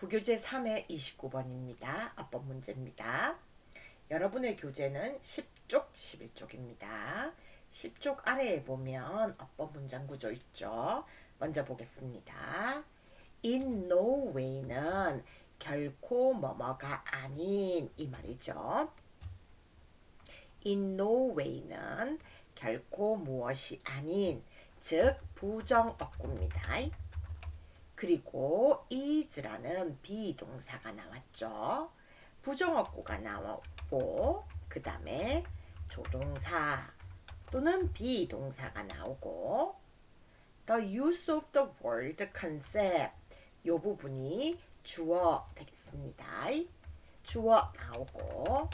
부교재 3회 29번입니다. 어법 문제입니다. 여러분의 교재는 10쪽, 11쪽입니다. 10쪽 아래에 보면 어법 문장 구조 있죠. 먼저 보겠습니다. In no way는 결코 뭐뭐가 아닌 이 말이죠. In no way는 결코 무엇이 아닌, 즉 부정어구입니다. 그리고 is라는 비동사가 나왔죠. 부정어구가 나오고 그 다음에 조동사 또는 비동사가 나오고 the use of the word concept 이 부분이 주어 되겠습니다. 주어 나오고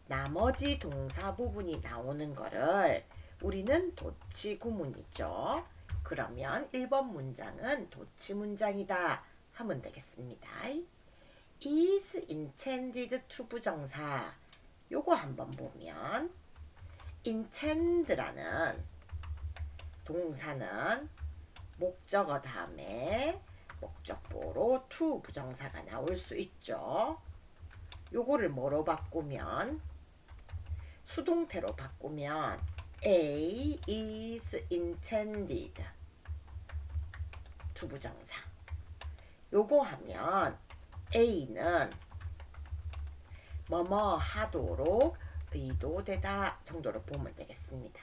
나머지 동사 부분이 나오는 거를 우리는 도치구문이죠. 그러면 1번 문장은 도치 문장이다 하면 되겠습니다. is intended to 부정사 요거 한번 보면 intend라는 동사는 목적어 다음에 목적보로 to 부정사가 나올 수 있죠. 요거를 뭐로 바꾸면 수동태로 바꾸면 A is intended to 부정사 요거 하면 A는 뭐뭐 하도록 의도되다 정도로 보면 되겠습니다.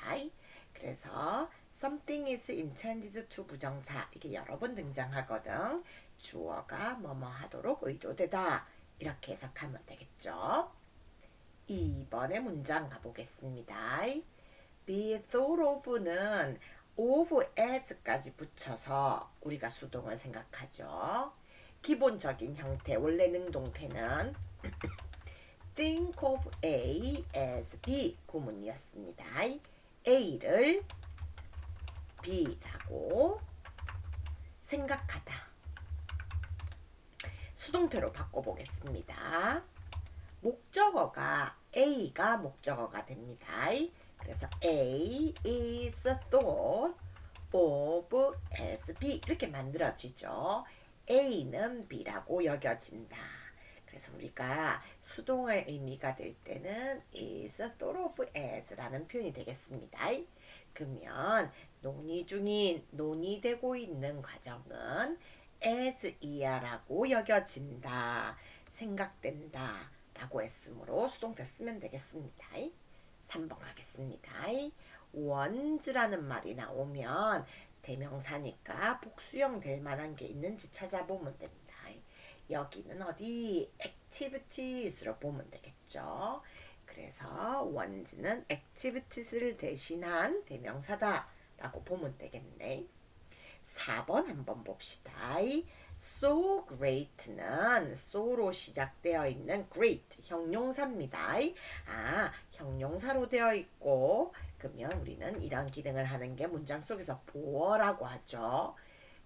그래서 something is intended to 부정사 이게 여러 번 등장하거든. 주어가 뭐뭐 하도록 의도되다 이렇게 해석하면 되겠죠. 2번의 문장 가보겠습니다. be thought of는 of as까지 붙여서 우리가 수동을 생각하죠. 기본적인 형태 원래 능동태는 think of A as B 구문이었습니다. A를 B라고 생각하다. 수동태로 바꿔보겠습니다. 목적어가 A가 목적어가 됩니다. 그래서 A is thought of as B 이렇게 만들어지죠. A는 B라고 여겨진다. 그래서 우리가 수동의 의미가 될 때는 is thought of as라는 표현이 되겠습니다. 그러면 논의되고 있는 과정은 as 이하라고 여겨진다, 생각된다 라고 했으므로 수동태 쓰면 되겠습니다. 3번 가겠습니다. once라는 말이 나오면 대명사니까 복수형 될 만한 게 있는지 찾아보면 됩니다. 여기는 어디? activities로 보면 되겠죠. 그래서 once는 activities를 대신한 대명사다 라고 보면 되겠네. 4번 한번 봅시다. so great는 so로 시작되어 있는 great 형용사입니다. 형용사로 되어 있고 그러면 우리는 이런 기능을 하는 게 문장 속에서 보어라고 하죠.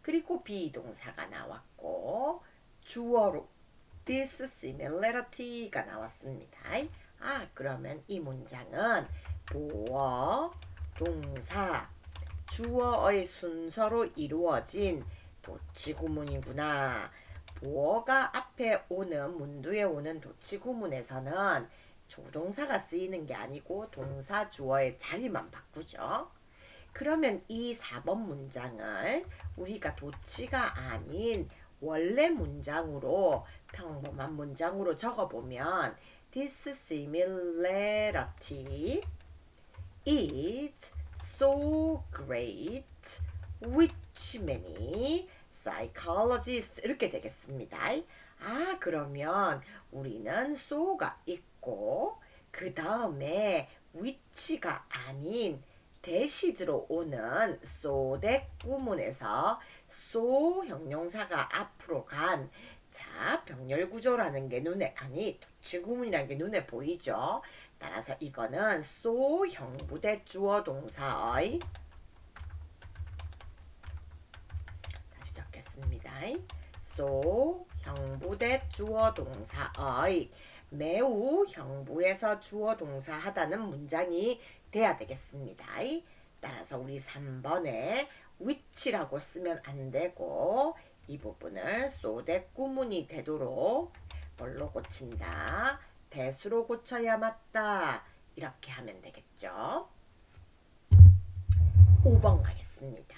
그리고 비동사가 나왔고 주어로 dissimilarity가 나왔습니다. 그러면 이 문장은 보어, 동사, 주어의 순서로 이루어진 도치구문이구나. 보어가 앞에 오는 문두에 오는 도치구문에서는 조동사가 쓰이는 게 아니고 동사 주어의 자리만 바꾸죠. 그러면 이 4번 문장을 우리가 도치가 아닌 원래 문장으로 평범한 문장으로 적어보면 This similarity is so great which many psychologists 이렇게 되겠습니다. 그러면 우리는 so가 있고 그 다음에 which가 아닌 대시 들어오는 so 대 구문에서 so 형용사가 앞으로 간 병렬 구조라는 게 도치구문이라는 게 눈에 보이죠. 따라서 이거는 so 형부대 주어 동사의 다시 적겠습니다. so 형부대 주어 동사의 매우 형부에서 주어 동사 하다는 문장이 돼야 되겠습니다. 따라서 우리 3번에 which라고 쓰면 안 되고 이 부분을 so that 구문이 되도록 뭘로 고친다? that으로 고쳐야 맞다. 이렇게 하면 되겠죠. 5번 가겠습니다.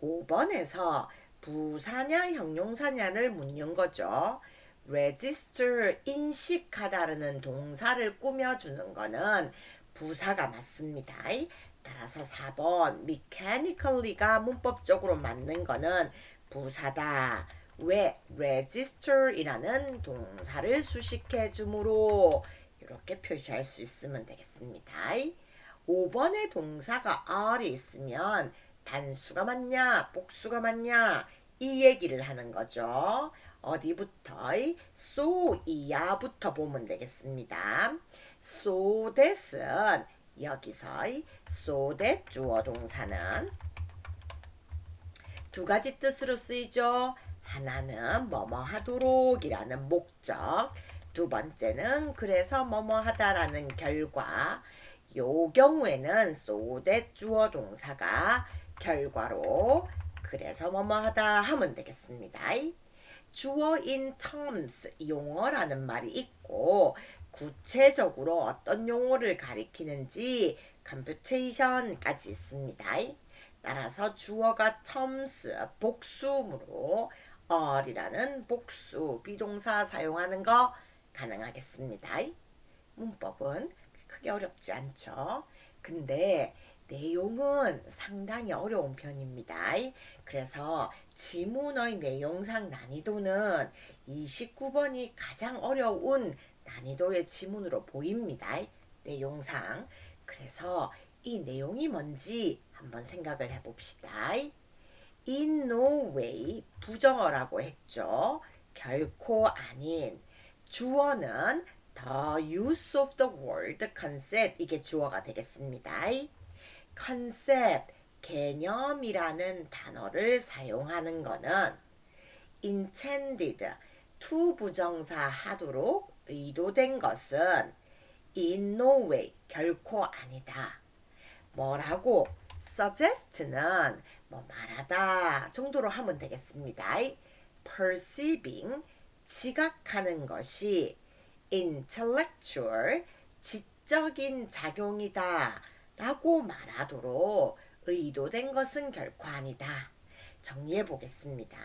5번에서 부사냐 형용사냐를 묻는 거죠. register 인식하다라는 동사를 꾸며주는 거는 부사가 맞습니다. 따라서 4번 mechanically가 문법적으로 맞는 거는 부사다. 왜? register이라는 동사를 수식해 주므로 이렇게 표시할 수 있으면 되겠습니다. 5번의 동사가 are이 있으면 단수가 맞냐 복수가 맞냐 이 얘기를 하는 거죠. 어디부터? so 이하부터 보면 되겠습니다. so that은 여기서 so that 주어 동사는 두 가지 뜻으로 쓰이죠. 하나는 뭐뭐 하도록 이라는 목적, 두 번째는 그래서 뭐뭐 하다라는 결과. 요 경우에는 so that 주어 동사가 결과로 그래서 뭐뭐 하다 하면 되겠습니다. 주어 in terms 용어라는 말이 있고 구체적으로 어떤 용어를 가리키는지 computation까지 있습니다. 따라서 주어가 terms 복수므로 all이라는 복수 비동사 사용하는 거 가능하겠습니다. 문법은 크게 어렵지 않죠. 근데 내용은 상당히 어려운 편입니다. 그래서 지문의 내용상 난이도는 29번이 가장 어려운 난이도의 지문으로 보입니다. 내용상. 그래서 이 내용이 뭔지 한번 생각을 해봅시다. In no way 부정어라고 했죠. 결코 아닌. 주어는 the use of the word concept 이게 주어가 되겠습니다. concept 개념이라는 단어를 사용하는 거는 intended to 부정사 하도록 의도된 것은 in no way 결코 아니다. 뭐라고? suggest는 뭐 말하다 정도로 하면 되겠습니다. perceiving 지각하는 것이 intellectual 지적인 작용이다 라고 말하도록 의도된 것은 결코 아니다. 정리해 보겠습니다.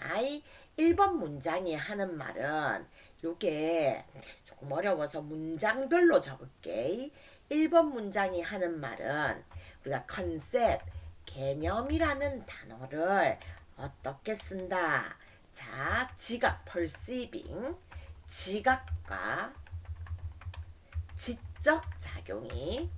1번 문장이 하는 말은 요게 조금 어려워서 문장별로 적을게. 1번 문장이 하는 말은 우리가 컨셉, 개념이라는 단어를 어떻게 쓴다. 자, 지각, perceiving, 지각과 지적 작용이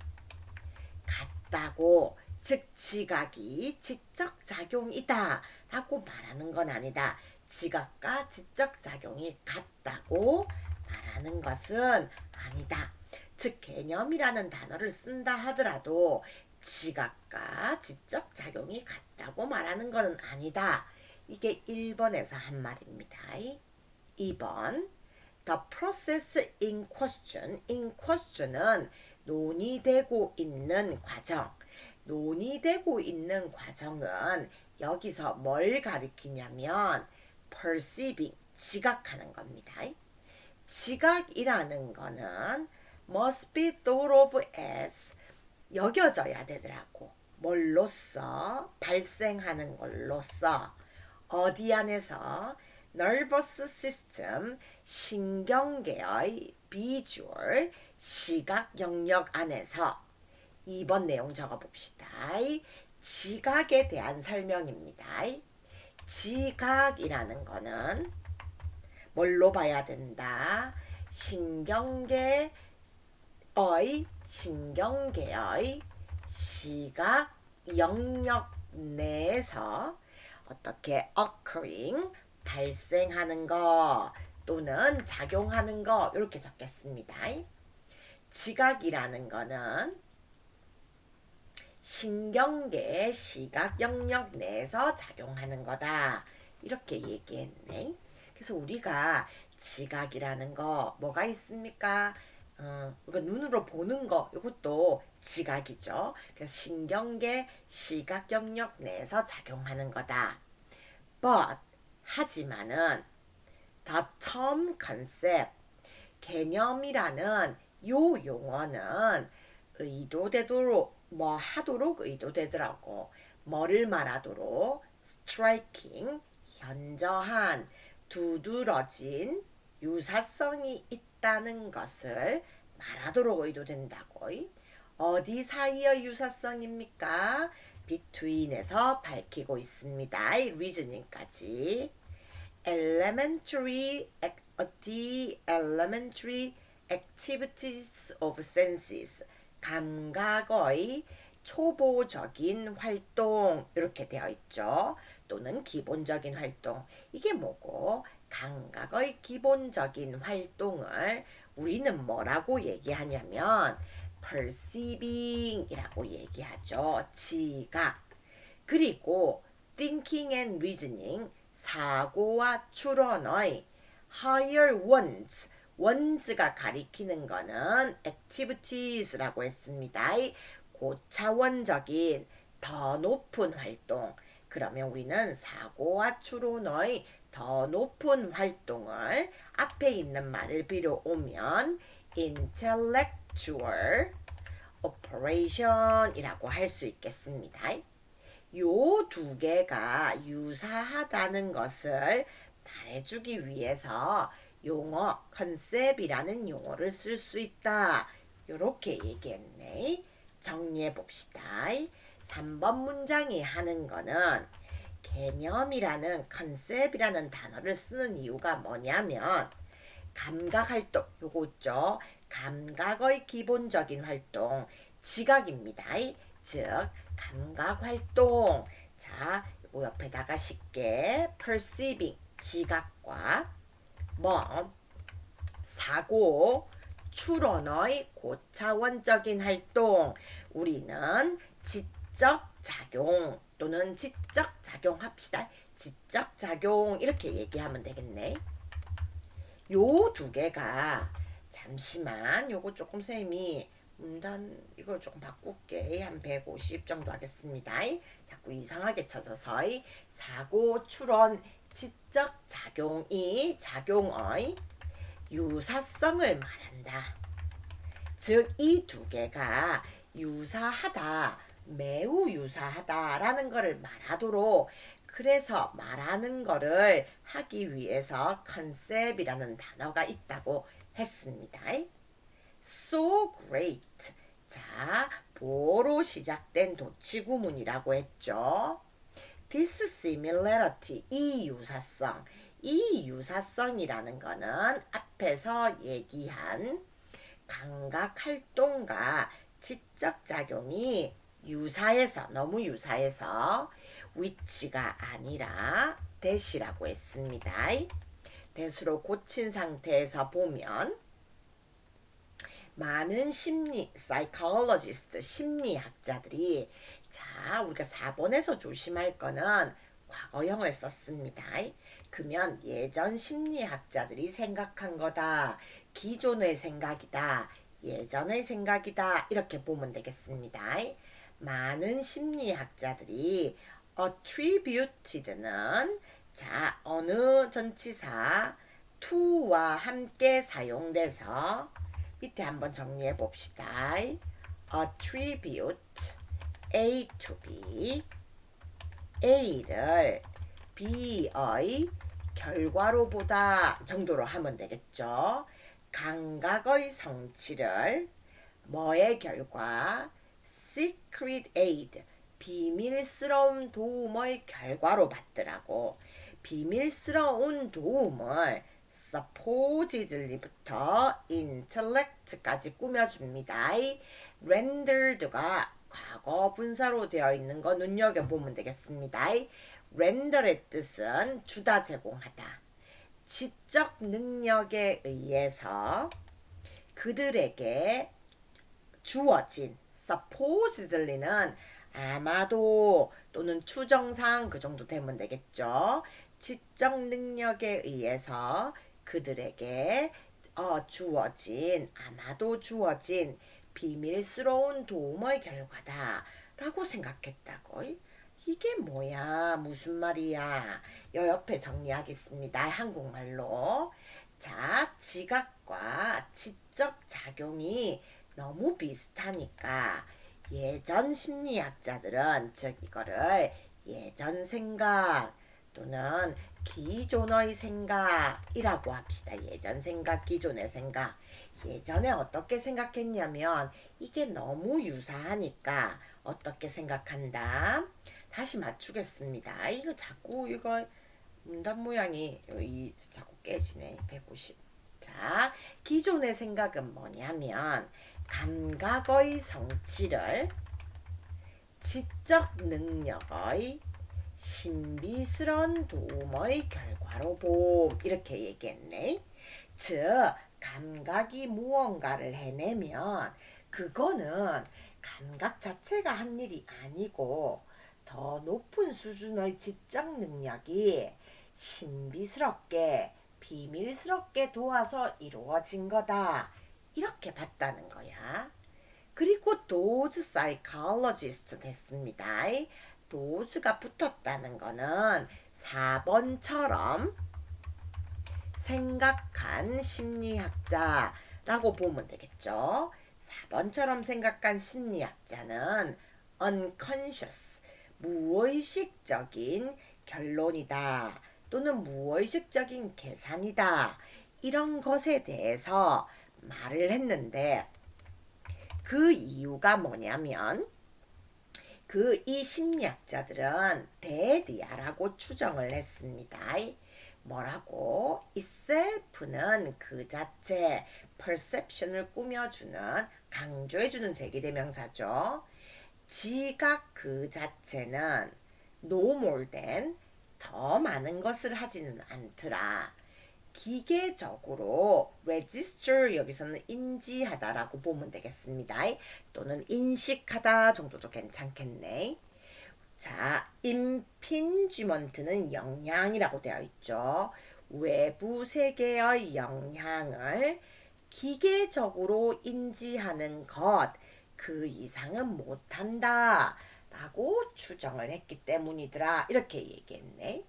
같다고, 즉 지각이 지적 작용이다 라고 말하는 건 아니다. 지각과 지적 작용이 같다고 말하는 것은 아니다. 즉 개념이라는 단어를 쓴다 하더라도 지각과 지적 작용이 같다고 말하는 것은 아니다. 이게 1번에서 한 말입니다. 2번 The process in question. in question은 논의되고 있는 과정. 논의되고 있는 과정은 여기서 뭘 가리키냐면 perceiving, 지각하는 겁니다. 지각이라는 거는 must be thought of as 여겨져야 되더라고. 뭘로써? 발생하는 걸로써. 어디 안에서? nervous system, 신경계의 visual, 시각 영역 안에서. 2번 내용 적어봅시다. 지각에 대한 설명입니다. 지각이라는 거는 뭘로 봐야 된다? 신경계의 시각 영역 내에서 어떻게 occurring 발생하는 거 또는 작용하는 거 이렇게 적겠습니다. 지각이라는 거는 신경계의 시각 영역 내에서 작용하는 거다. 이렇게 얘기했네. 그래서 우리가 지각이라는 거 뭐가 있습니까? 우리가 눈으로 보는 거 이것도 지각이죠. 그래서 신경계 시각 영역 내에서 작용하는 거다. But 하지만은 the term concept, 개념이라는 요 용어는 의도되도록 뭐 하도록 의도되더라고. 뭐를 말하도록 striking, 현저한, 두드러진 유사성이 있다는 것을 말하도록 의도된다고. 어디 사이의 유사성입니까? between에서 밝히고 있습니다. reasoning까지. the elementary activities of senses, 감각의 초보적인 활동 이렇게 되어 있죠. 또는 기본적인 활동. 이게 뭐고? 감각의 기본적인 활동을 우리는 뭐라고 얘기하냐면 perceiving 이라고 얘기하죠. 지각. 그리고 thinking and reasoning, 사고와 추론의 higher ones, ones가 가리키는 거는 activities라고 했습니다. 고차원적인 더 높은 활동. 그러면 우리는 사고와 추론의 더 높은 활동을 앞에 있는 말을 빌어오면 intellectual operation 이라고 할 수 있겠습니다. 요 두 개가 유사하다는 것을 말해주기 위해서 용어 컨셉이라는 용어를 쓸 수 있다. 요렇게 얘기했네. 정리해 봅시다. 3번 문장이 하는 거는 개념이라는 컨셉이라는 단어를 쓰는 이유가 뭐냐면 감각활동, 요거 있죠. 감각의 기본적인 활동, 지각입니다. 즉 감각활동. 자, 요거 옆에다가 쉽게 perceiving, 지각과 뭐 사고, 추론의 고차원적인 활동. 우리는 지적 작용 또는 지적 작용 합시다. 지적 작용 이렇게 얘기하면 되겠네. 요 두 개가 잠시만 요거 조금 쌤이 문단 이걸 조금 바꿀게. 한 150 정도 하겠습니다. 자꾸 이상하게 쳐져서 사고, 추론, 지적 작용이 작용의 유사성을 말한다. 즉 이 두 개가 유사하다, 매우 유사하다라는 것을 말하도록 그래서 말하는 거를 하기 위해서 컨셉이라는 단어가 있다고 했습니다. So great. 자, 보로 시작된 도치구문이라고 했죠. This similarity, 이 유사성. 이 유사성이라는 거는 앞에서 얘기한 감각활동과 지적작용이 유사해서, 너무 유사해서 which가 아니라 that이라고 했습니다. that으로 고친 상태에서 보면 많은 psychologist, 심리학자들이 자, 우리가 4번에서 조심할 거는 과거형을 썼습니다. 그러면 예전 심리학자들이 생각한 거다. 기존의 생각이다. 예전의 생각이다. 이렇게 보면 되겠습니다. 많은 심리학자들이 attributed는 자, 어느 전치사 to와 함께 사용돼서 밑에 한번 정리해 봅시다. attribute A to B, A를 B의 결과로 보다 정도로 하면 되겠죠. 감각의 성취를 뭐의 결과? secret aid, 비밀스러운 도움의 결과로 받더라고. 비밀스러운 도움을 supposedly부터 intellect까지 꾸며줍니다. rendered가 과거 분사로 되어 있는 거 눈여겨보면 되겠습니다. render의 뜻은 주다, 제공하다. 지적 능력에 의해서 그들에게 주어진 supposedly는 아마도 또는 추정상 그 정도 되면 되겠죠. 지적 능력에 의해서 그들에게 주어진, 아마도 주어진 비밀스러운 도움의 결과다 라고 생각했다고. 이게 뭐야? 무슨 말이야? 요 옆에 정리하겠습니다. 한국말로. 자, 지각과 지적 작용이 너무 비슷하니까 예전 심리학자들은 즉 이거를 예전 생각 또는 기존의 생각이라고 합시다. 예전 생각, 기존의 생각. 예전에 어떻게 생각했냐면 이게 너무 유사하니까 어떻게 생각한다? 다시 맞추겠습니다. 이거 자꾸 이거 문단 모양이 이 자꾸 깨지네. 150. 자, 기존의 생각은 뭐냐면 감각의 성취를 지적 능력의 신비스러운 도움의 결과로 봄 이렇게 얘기했네. 즉 감각이 무언가를 해내면 그거는 감각 자체가 한 일이 아니고 더 높은 수준의 지적 능력이 신비스럽게 비밀스럽게 도와서 이루어진 거다. 이렇게 봤다는 거야. 그리고 도즈 사이콜로지스트 됐습니다. 도즈가 붙었다는 거는 4번처럼 생각한 심리학자라고 보면 되겠죠. 4번처럼 생각한 심리학자는 unconscious, 무의식적인 결론이다. 또는 무의식적인 계산이다. 이런 것에 대해서 말을 했는데 그 이유가 뭐냐면 이 심리학자들은 대디아라고 추정을 했습니다. 뭐라고? itself는 그 자체, perception을 꾸며주는, 강조해주는 제기대명사죠. 지각 그 자체는 no more than, 더 많은 것을 하지는 않더라. 기계적으로 register 여기서는 인지하다라고 보면 되겠습니다. 또는 인식하다 정도도 괜찮겠네. 자, 임핀지먼트는 영향이라고 되어 있죠. 외부 세계의 영향을 기계적으로 인지하는 것, 그 이상은 못한다 라고 추정을 했기 때문이더라. 이렇게 얘기했네.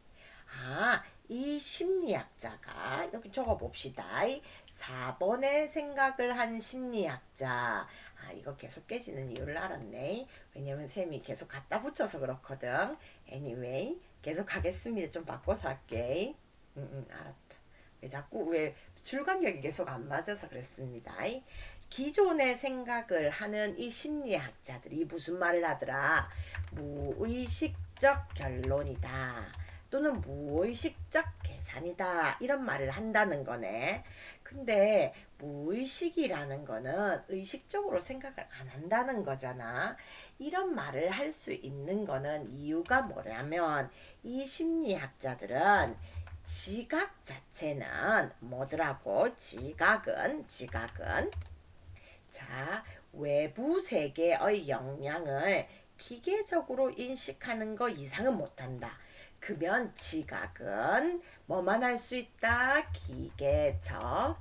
아, 이 심리학자가 여기 적어봅시다. 4번의 생각을 한 심리학자. 아, 이거 계속 깨지는 이유를 알았네. 왜냐면 쌤이 계속 갖다 붙여서 그렇거든. Anyway, 계속 하겠습니다. 좀 바꿔서 할게. 알았다. 왜 자꾸 왜 줄간격이 계속 안 맞아서 그랬습니다. 기존의 생각을 하는 이 심리학자들이 무슨 말을 하더라? 무의식적 결론이다. 또는 무의식적 계산이다. 이런 말을 한다는 거네. 근데 무의식이라는 거는 의식적으로 생각을 안 한다는 거잖아. 이런 말을 할 수 있는 거는 이유가 뭐냐면 이 심리학자들은 지각 자체는 뭐더라고? 지각은 자, 외부 세계의 영향을 기계적으로 인식하는 거 이상은 못한다. 그러면 지각은 뭐만 할 수 있다? 기계적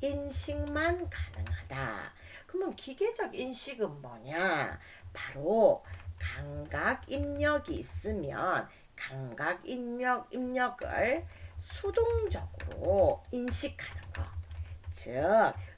인식만 가능하다. 그러면 기계적 인식은 뭐냐? 바로 감각 입력이 있으면 감각 입력을 수동적으로 인식하는 거. 즉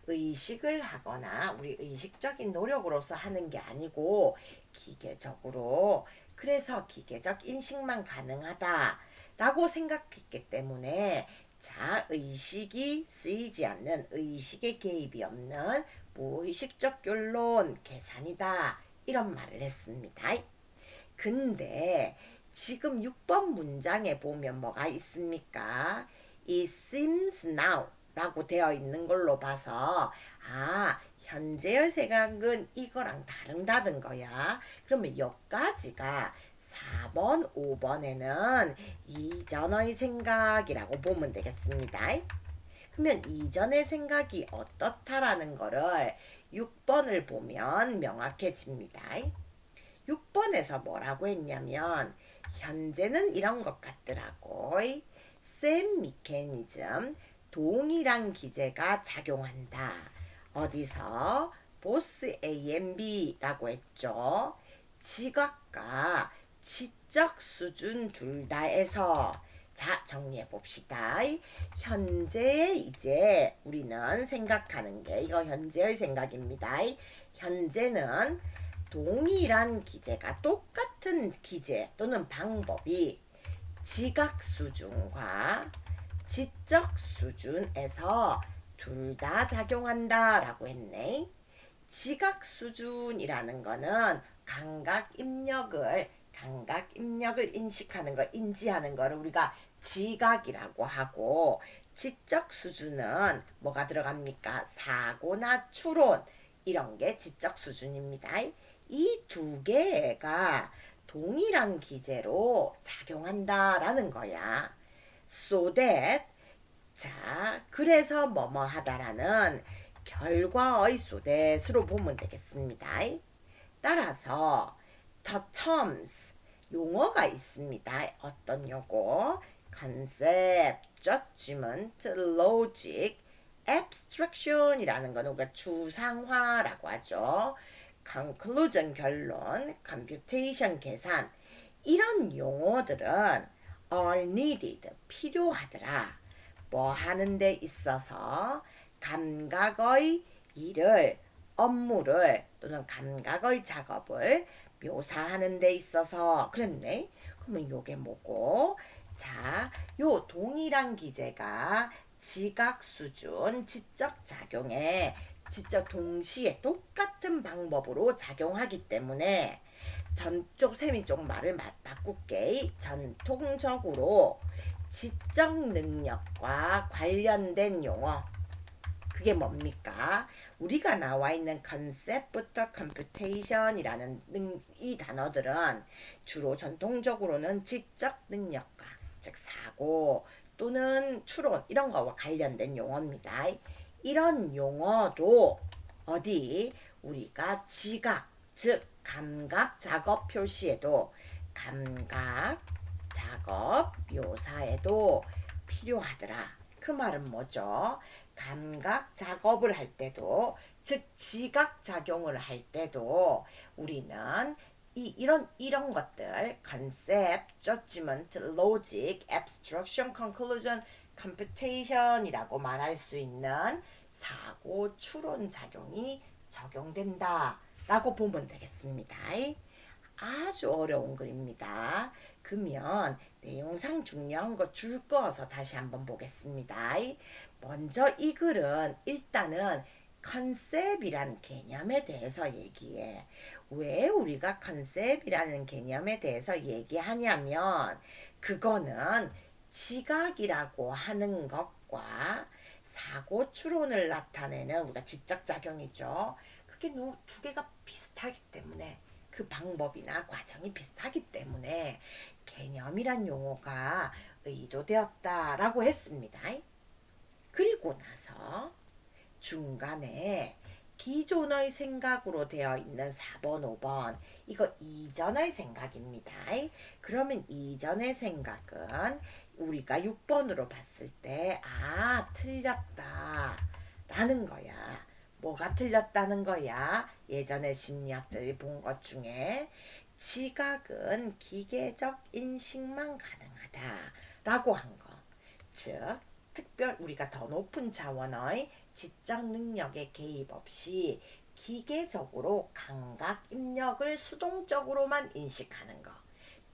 의식을 하거나 우리 의식적인 노력으로서 하는 게 아니고 기계적으로, 그래서 기계적 인식만 가능하다 라고 생각했기 때문에 자, 의식이 쓰이지 않는, 의식의 개입이 없는 무의식적 결론 계산이다 이런 말을 했습니다. 근데 지금 6번 문장에 보면 뭐가 있습니까? It seems now 라고 되어 있는 걸로 봐서 아, 현재의 생각은 이거랑 다르다는 거야. 그러면 여기까지가 4번, 5번에는 이전의 생각이라고 보면 되겠습니다. 그러면 이전의 생각이 어떻다라는 거를 6번을 보면 명확해집니다. 6번에서 뭐라고 했냐면 현재는 이런 것 같더라고. 셈 미케니즘, 동일한 기제가 작용한다. 어디서? 보스 A&B라고 했죠. 지각과 지적 수준 둘 다에서 자 정리해 봅시다. 현재 이제 우리는 생각하는 게 이거 현재의 생각입니다. 현재는 동일한 기제가 똑같은 기제 또는 방법이 지각 수준과 지적 수준에서 둘 다 작용한다 라고 했네. 지각 수준이라는 거는 감각 입력을 인식하는 거, 인지하는 거를 우리가 지각이라고 하고, 지적 수준은 뭐가 들어갑니까? 사고나 추론 이런 게 지적 수준입니다. 이 두 개가 동일한 기제로 작용한다라는 거야. So that 자, 그래서 뭐뭐 하다라는 결과의 so that으로 보면 되겠습니다. 따라서 the terms 용어가 있습니다. 어떤 용어? concept, judgment, logic, abstraction이라는 거는 우리가 추상화라고 하죠. conclusion 결론, computation 계산 이런 용어들은 are needed 필요하더라. 뭐 하는 데 있어서 감각의 일을 업무를 또는 감각의 작업을 묘사하는 데 있어서 그랬네. 그러면 요게 뭐고? 자, 요 동일한 기제가 지각 수준 지적 작용에 지적 동시에 똑같은 방법으로 작용하기 때문에 전쪽 쌤이 좀 말을 바꿀게. 전통적으로 지적 능력과 관련된 용어 그게 뭡니까? 우리가 나와 있는 컨셉부터 컴퓨테이션이라는 이 단어들은 주로 전통적으로는 지적 능력과 즉 사고 또는 추론 이런 거와 관련된 용어입니다. 이런 용어도 어디 우리가 지각 즉 감각 작업 표시에도 감각 작업 묘사에도 필요하더라. 그 말은 뭐죠? 감각 작업을 할 때도 즉 지각 작용을 할 때도 우리는 이런 것들 concept, judgment, logic, abstraction, conclusion, computation이라고 말할 수 있는 사고 추론 작용이 적용된다 라고 보면 되겠습니다. 아주 어려운 글입니다. 그러면 내용상 중요한 거 줄 거서 다시 한번 보겠습니다. 먼저 이 글은 일단은 컨셉이란 개념에 대해서 얘기해. 왜 우리가 컨셉이라는 개념에 대해서 얘기하냐면 그거는 지각이라고 하는 것과 사고 추론을 나타내는 우리가 지적 작용이죠. 그게 두 개가 비슷하기 때문에 그 방법이나 과정이 비슷하기 때문에 개념이란 용어가 의도되었다라고 했습니다. 그리고 나서 중간에 기존의 생각으로 되어 있는 4번, 5번 이거 이전의 생각입니다. 그러면 이전의 생각은 우리가 6번으로 봤을 때 틀렸다 라는 거야. 뭐가 틀렸다는 거야? 예전에 심리학자들이 본 것 중에 지각은 기계적 인식만 가능하다 라고 한 거. 즉 특별 우리가 더 높은 차원의 지적 능력의 개입 없이 기계적으로 감각 입력을 수동적으로만 인식하는 거.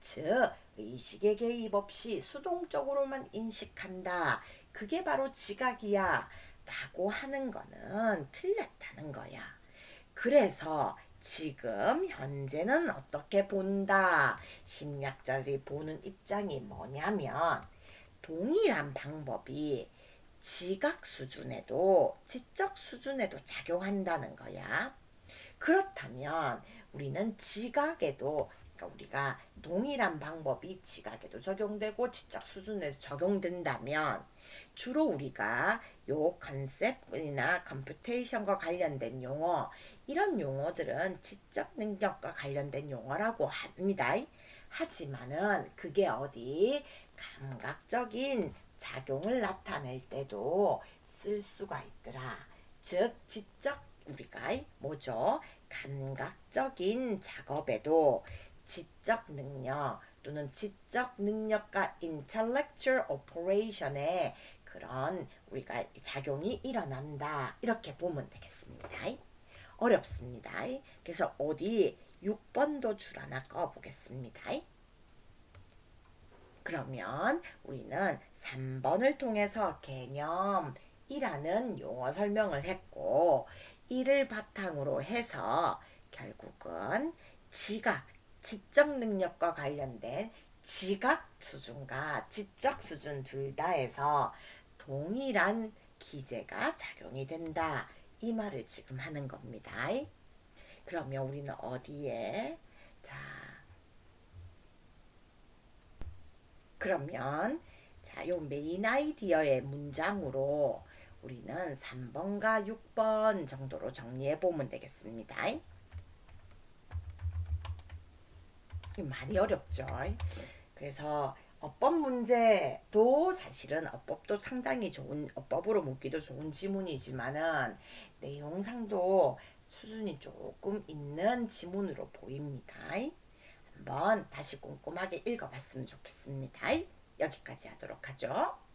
즉 의식의 개입 없이 수동적으로만 인식한다. 그게 바로 지각이야 라고 하는 거는 틀렸다는 거야. 그래서 지금 현재는 어떻게 본다? 심리학자들이 보는 입장이 뭐냐면 동일한 방법이 지각 수준에도 지적 수준에도 작용한다는 거야. 그렇다면 우리는 지각에도 그러니까 우리가 동일한 방법이 지각에도 적용되고 지적 수준에도 적용된다면 주로 우리가 요 컨셉이나 컴퓨테이션과 관련된 용어 이런 용어들은 지적 능력과 관련된 용어라고 합니다. 하지만은 그게 어디 감각적인 작용을 나타낼 때도 쓸 수가 있더라. 즉 지적 우리가 뭐죠? 감각적인 작업에도 지적 능력 또는 지적 능력과 intellectual operation에 그런 우리가 작용이 일어난다. 이렇게 보면 되겠습니다. 어렵습니다. 그래서 어디 6번도 줄 하나 꺼보겠습니다. 그러면 우리는 3번을 통해서 개념이라는 용어 설명을 했고 이를 바탕으로 해서 결국은 지각, 지적 능력과 관련된 지각 수준과 지적 수준 둘 다에서 동일한 기제가 작용이 된다. 이 말을 지금 하는 겁니다. 그러면 우리는 어디에 자 그러면 자, 요 메인 아이디어의 문장으로 우리는 3번과 6번 정도로 정리해 보면 되겠습니다. 많이 어렵죠. 그래서 어법 문제도 사실은 어법도 상당히 좋은 어법으로 묻기도 좋은 지문이지만은 내용상도 수준이 조금 있는 지문으로 보입니다. 한번 다시 꼼꼼하게 읽어봤으면 좋겠습니다. 여기까지 하도록 하죠.